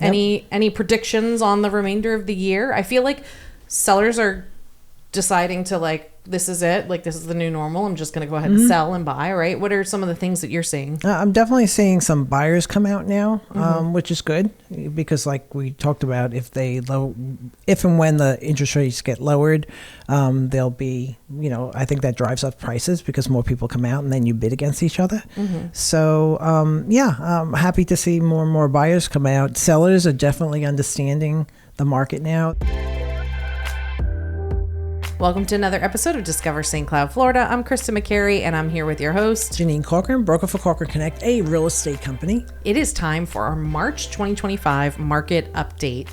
Any predictions on the remainder of the year? I feel like sellers are deciding to like, this is it. Like, this is the new normal. I'm just going to go ahead and sell and buy, right? What are some of the things that you're seeing? I'm definitely seeing some buyers come out now, which is good because like we talked about, if and when the interest rates get lowered, there'll be, I think that drives up prices because more people come out and then you bid against each other. So, I'm happy to see more and more buyers come out. Sellers are definitely understanding the market now. Welcome to another episode of Discover St. Cloud, Florida. I'm Kristin Macari, and I'm here with your host, Jeanine Corcoran, broker for Corcoran Connect, a real estate company. It is time for our March 2025 market update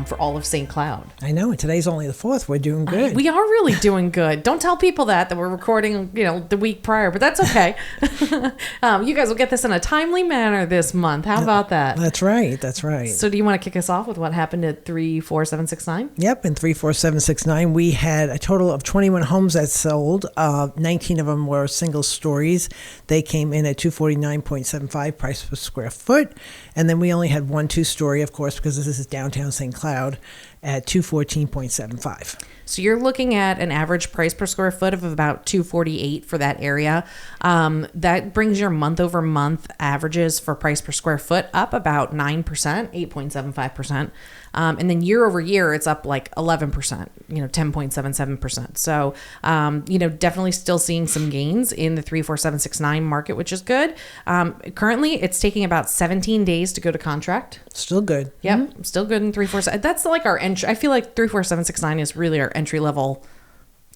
for all of St. Cloud. I know, and today's only the 4th. We're doing good. We are really doing good. Don't tell people that we're recording, the week prior, but that's okay. You guys will get this in a timely manner this month. How about that? That's right. That's right. So do you want to kick us off with what happened at 34769? Yep, in 34769, we had a total of 21 homes that sold. 19 of them were single stories. They came in at $249.75 price per square foot. And then we only had one two-story, of course, because this is downtown St. Cloud, at $214.75. So you're looking at an average price per square foot of about $248 for that area. That brings your month over month averages for price per square foot up about 9%, 8.75%. And then year over year, it's up like 11%, 10.77%. So, definitely still seeing some gains in the 34769 market, which is good. Currently, it's taking about 17 days to go to contract. Still good. Yep, still good in 347. That's like our entry. I feel like 34769 is really our entry level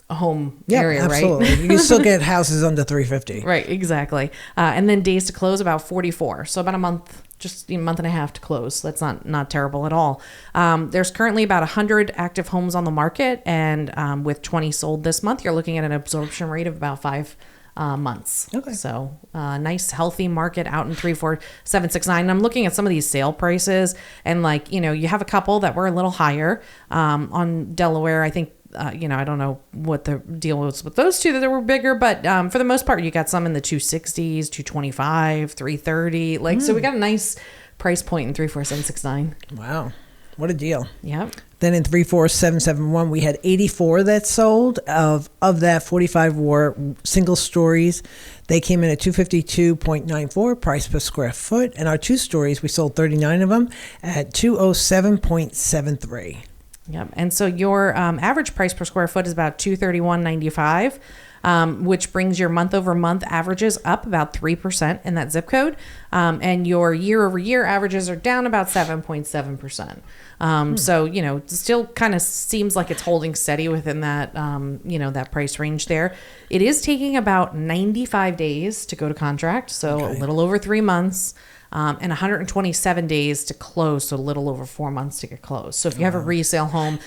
home area, absolutely. right? You can still get houses under 350. Right, exactly. And then days to close about 44. So about a month. Just a month and a half to close. That's not terrible at all. There's currently about 100 active homes on the market, and with 20 sold this month, you're looking at an absorption rate of about 5 months. Okay. So nice, healthy market out in 34769. And I'm looking at some of these sale prices, and you have a couple that were a little higher on Delaware. I think. I don't know what the deal was with those two that were bigger, but for the most part, you got some in the 260s, 225, 330. So we got a nice price point in 34769. Wow. What a deal. Yep. Then in 34771, we had 84 that sold. Of that, 45 were single stories. They came in at $252.94 price per square foot. And our two stories, we sold 39 of them at $207.73. Yep. And so your average price per square foot is about $231.95, which brings your month over month averages up about 3% in that zip code. And your year over year averages are down about 7.7%. So, still kind of seems like it's holding steady within that, that price range there. It is taking about 95 days to go to contract. So a little over 3 months. And 127 days to close, so a little over 4 months to get closed. So if you have a resale home,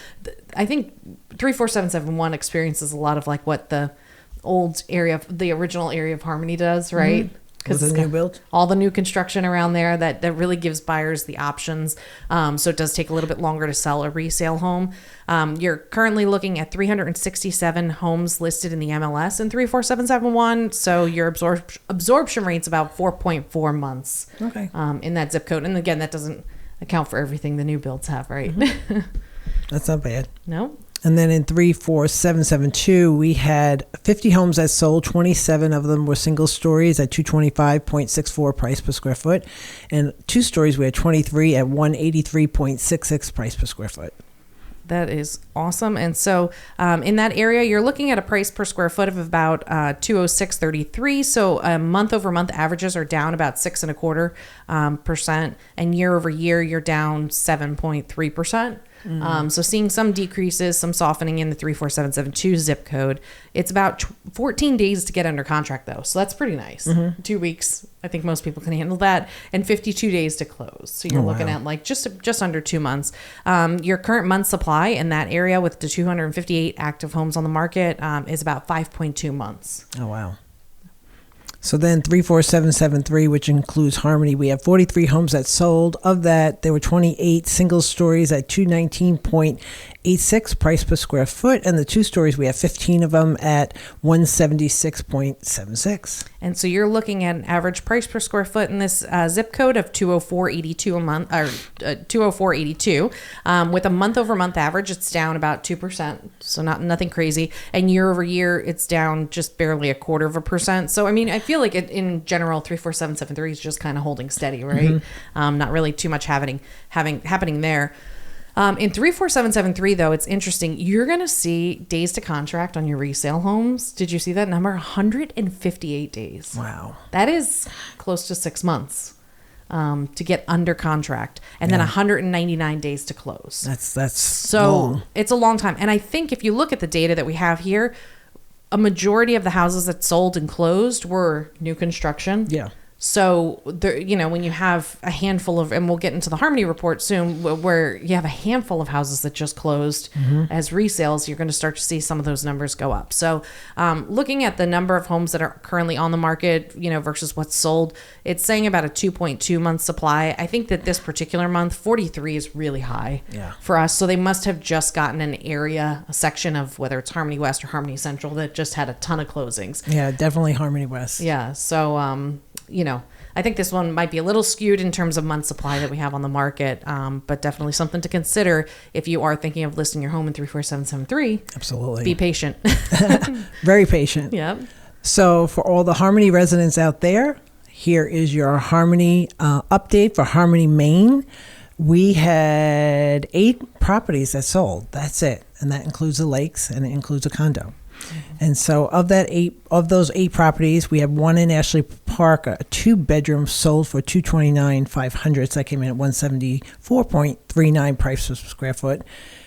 I think 34771 experiences a lot of like what the original area of Harmony does, right? Because the new build, all the new construction around there that really gives buyers the options. So it does take a little bit longer to sell a resale home. You're currently looking at 367 homes listed in the MLS in 34771. So your absorption rate's about 4.4 months. Okay. In that zip code, and again, that doesn't account for everything the new builds have, right? That's not bad. No. And then in 34772, we had 50 homes that sold. 27 of them were single stories at $225.64 price per square foot. And two stories, we had 23 at $183.66 price per square foot. That is awesome. And so in that area, you're looking at a price per square foot of about $206.33. So month over month averages are down about 6.25%. And year over year, you're down 7.3%. So seeing some decreases, some softening in the 34772 zip code. It's about 14 days to get under contract, though. So that's pretty nice. 2 weeks. I think most people can handle that. And 52 days to close. So you're looking at like just under 2 months. Your current month supply in that area with the 258 active homes on the market is about 5.2 months. Oh, wow. So then 34773, which includes Harmony, we have 43 homes that sold. Of that, there were 28 single stories at 1.86 price per square foot, and the 2 stories, we have 15 of them at 176.76. And so you're looking at an average price per square foot in this zip code of 204.82 a month, or 204.82. With a month over month average, it's down about 2%, so nothing crazy. And year over year, it's down just barely 1/4%. So I mean, I feel like in general, 34773 is just kind of holding steady, right? Not really too much happening there. In 34773, though, it's interesting. You're going to see days to contract on your resale homes. Did you see that number? 158 days. Wow. That is close to 6 months to get under contract, and then 199 days to close. That's so long. It's a long time. And I think if you look at the data that we have here, a majority of the houses that sold and closed were new construction. Yeah. So there, when you have a handful of, and we'll get into the Harmony report soon, where you have a handful of houses that just closed as resales, you're going to start to see some of those numbers go up. So looking at the number of homes that are currently on the market, versus what's sold, it's saying about a 2.2 month supply. I think that this particular month, 43 is really high for us. So they must have just gotten a section of whether it's Harmony West or Harmony Central that just had a ton of closings. Yeah, definitely Harmony West. Yeah. So, I think this one might be a little skewed in terms of month supply that we have on the market, but definitely something to consider if you are thinking of listing your home in 34773. Absolutely. Be patient. Very patient. Yep. So for all the Harmony residents out there, here is your Harmony update for Harmony, Maine. We had 8 properties that sold. That's it. And that includes the lakes and it includes a condo. And so of those 8 properties, we have one in Ashley Park, a 2-bedroom sold for $229,500. So that came in at 174.39 price per square foot.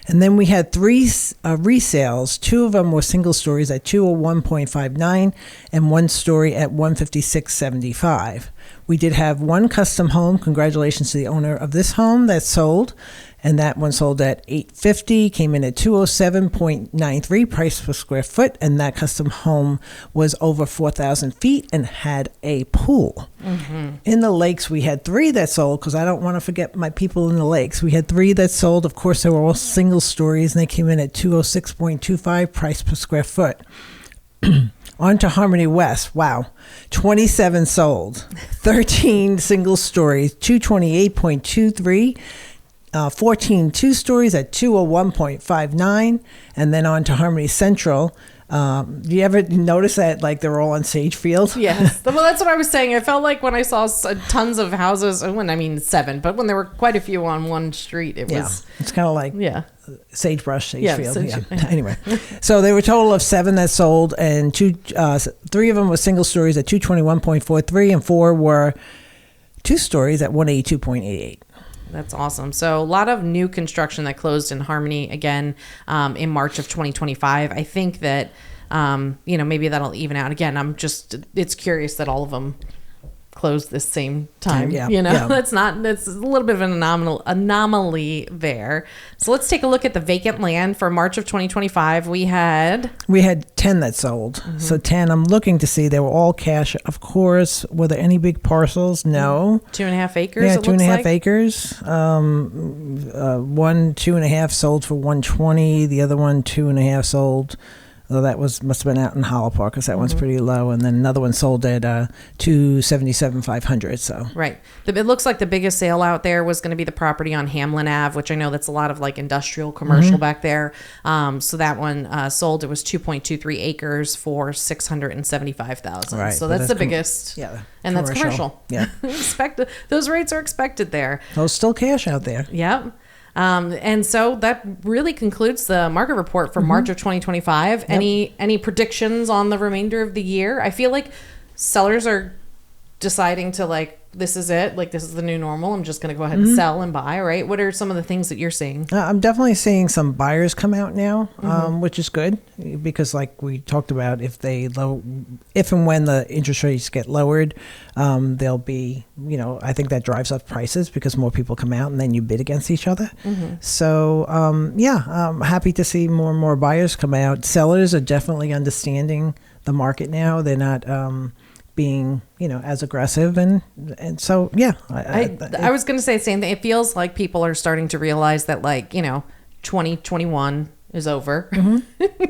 And then we had 3 resales. 2 of them were single stories at 201.59 and 1 story at 156.75. We did have 1 custom home. Congratulations to the owner of this home that sold. And that one sold at $850, came in at 207.93 price per square foot, and that custom home was over 4,000 feet and had a pool. In the lakes, we had 3 that sold, because I don't want to forget my people in the lakes. We had 3 that sold. Of course, they were all single stories, and they came in at 206.25 price per square foot. On to Harmony West. Wow. 27 sold. 13 single stories, 228.23. 14 2 stories at 201.59, and then on to Harmony Central. Do you ever notice that they're all on Sage Field? Yes. Well, that's what I was saying. I felt like when I saw tons of houses, 7, but when there were quite a few on one street, it was. It's kind of like sagebrush, Sage Field. Anyway, so there were a total of 7 that sold, and 3 of them were single stories at 221.43, and 4 were 2 stories at 182.88. That's awesome. So a lot of new construction that closed in Harmony again in March of 2025. I think that, maybe that'll even out. Again, it's curious that all of them closed this same time. That's a little bit of an anomaly there. So let's take a look at the vacant land for March of 2025. We had 10 that sold. So 10, I'm looking to see, they were all cash, of course. Were there any big parcels? No. 2.5 acres. Yeah, 2.5 acres. 1 2.5 sold for 120. The other one 2.5 sold. Although that must have been out in Hollow Park, because that one's pretty low, and then another one sold at $277,500. So right, it looks like the biggest sale out there was going to be the property on Hamlin Ave, which I know that's a lot of industrial commercial back there. So that one sold. It was 2.23 acres for $675,000. Right, so that's the biggest. And that's commercial. Yeah, those rates are expected there. Those still cash out there. Yep. And so that really concludes the market report for March of 2025. Yep. Any predictions on the remainder of the year? I feel like sellers are deciding to this is it. This is the new normal. I'm just going to go ahead and sell and buy, right? What are some of the things that you're seeing? I'm definitely seeing some buyers come out now, which is good, because we talked about, if and when the interest rates get lowered, there'll be, I think that drives up prices because more people come out and then you bid against each other. So, I'm happy to see more and more buyers come out. Sellers are definitely understanding the market now. They're not being as aggressive, and so I was going to say the same thing. It feels like people are starting to realize that 2021 is over,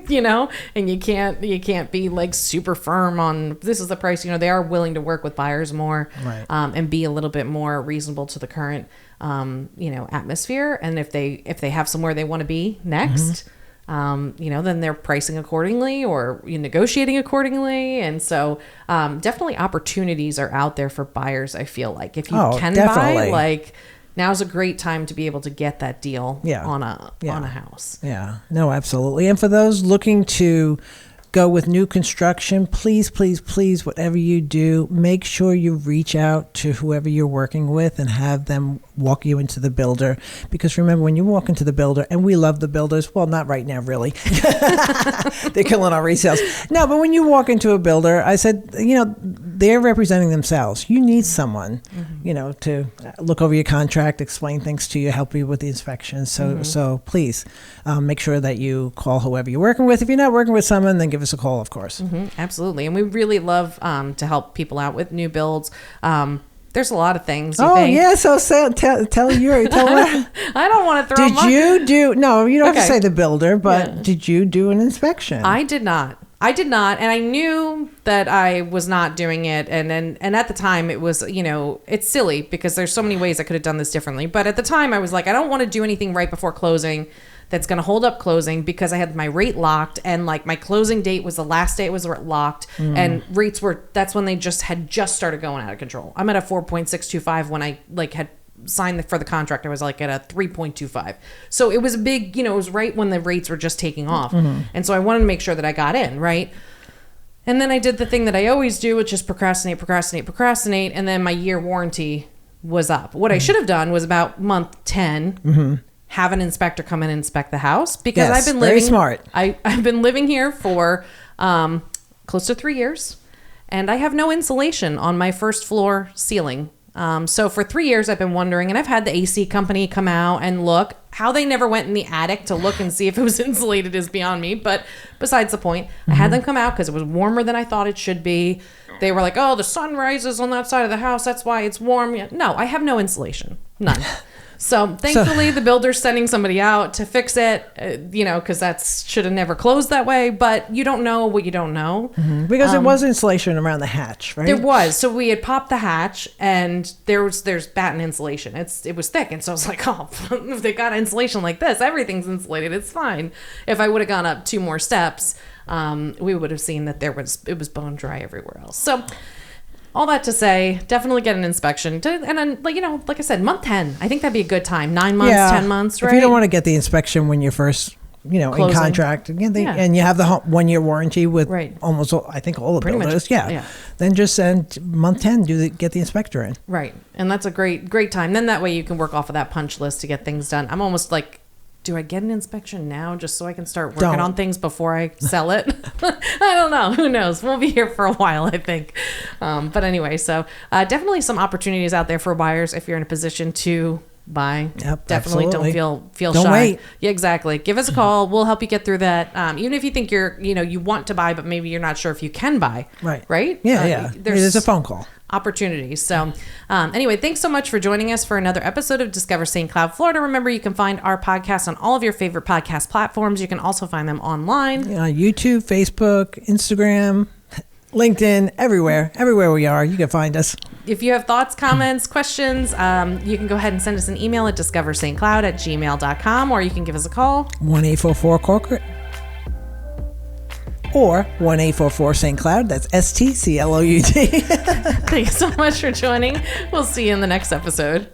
you know, and you can't be like super firm on this is the price. You know, they are willing to work with buyers more, Right. And be a little bit more reasonable to the current, you know, atmosphere. And if they have somewhere they want to be next, you know, then they're pricing accordingly or negotiating accordingly. And so, definitely opportunities are out there for buyers. I feel like if you can buy, like, now's a great time to be able to get that deal on a house. Yeah, no, absolutely. And for those looking to go with new construction, please, please, please, whatever you do, make sure you reach out to whoever you're working with and have them walk you into the builder. Because remember, when you walk into the builder, and we love the builders, well, not right now, really. They're killing our resales. No, but when you walk into a builder, I said, you know, they're representing themselves. You need someone, you know, to look over your contract, explain things to you, help you with the inspection. So please make sure that you call whoever you're working with. If you're not working with someone, then give us a call, of course. Absolutely. And we really love to help people out with new builds. There's a lot of things. Yeah. So tell her. I don't want to throw Did you do, no, you don't have to say the builder, but did you do an inspection? I did not. And I knew that I was not doing it. And at the time it was, you know, it's silly because there's so many ways I could have done this differently. But at the time I was like, I don't want to do anything right before closing that's going to hold up closing because I had my rate locked and like my closing date was the last day it was locked and rates that's when they had just started going out of control. I'm at a 4.625 when I like had signed for the contract. I was like at a 3.25. So it was a big, you know, it was right when the rates were just taking off. And so I wanted to make sure that I got in, right? And then I did the thing that I always do, which is procrastinate. And then my year warranty was up. What I should have done was about month 10, have an inspector come in and inspect the house because I've been living. Very smart. I've been living here for close to 3 years, and I have no insulation on my first floor ceiling. So for 3 years, I've been wondering, and I've had the AC company come out and look. How they never went in the attic to look and see if it was insulated is beyond me. But besides the point, I had them come out because it was warmer than I thought it should be. They were like, oh, the sun rises on that side of the house. That's why it's warm. No, I have no insulation. None. So thankfully, the builder's sending somebody out to fix it, you know, because that should have never closed that way. But you don't know what you don't know. Because there was insulation around the hatch, right? There was. So we had popped the hatch, and there's batten insulation. It was thick, and so I was like, oh, if they got insulation like this, everything's insulated. It's fine. If I would have gone up 2 more steps, we would have seen that it was bone dry everywhere else. So. All that to say, definitely get an inspection. And then, like, you know, like I said, month 10. I think that'd be a good time. 9 months, 10 months, right? If you don't want to get the inspection when you're first, you know, closing. In contract, and you have the 1 year warranty with almost, I think, all the builders. Yeah. Then just send month 10, get the inspector in. Right. And that's a great time. Then that way you can work off of that punch list to get things done. I'm almost like, do I get an inspection now just so I can start working on things before I sell it? I don't know. Who knows? We'll be here for a while, I think. But anyway, so definitely some opportunities out there for buyers if you're in a position to buy. Yep, definitely absolutely. Don't feel don't shy. Wait. Yeah, exactly. Give us a call. We'll help you get through that. Even if you think you want to buy, but maybe you're not sure if you can buy. Right? Yeah. There's a phone call. Opportunities. So anyway, thanks so much for joining us for another episode of Discover St. Cloud, Florida. Remember, you can find our podcast on all of your favorite podcast platforms. You can also find them online. YouTube, Facebook, Instagram, LinkedIn, everywhere we are, you can find us. If you have thoughts, comments, questions, you can go ahead and send us an email at discoverstcloud@gmail.com, or you can give us a call. 1-844-Corcoran. Or 1-844-St. Cloud. That's STCLOUD. Thanks so much for joining. We'll see you in the next episode.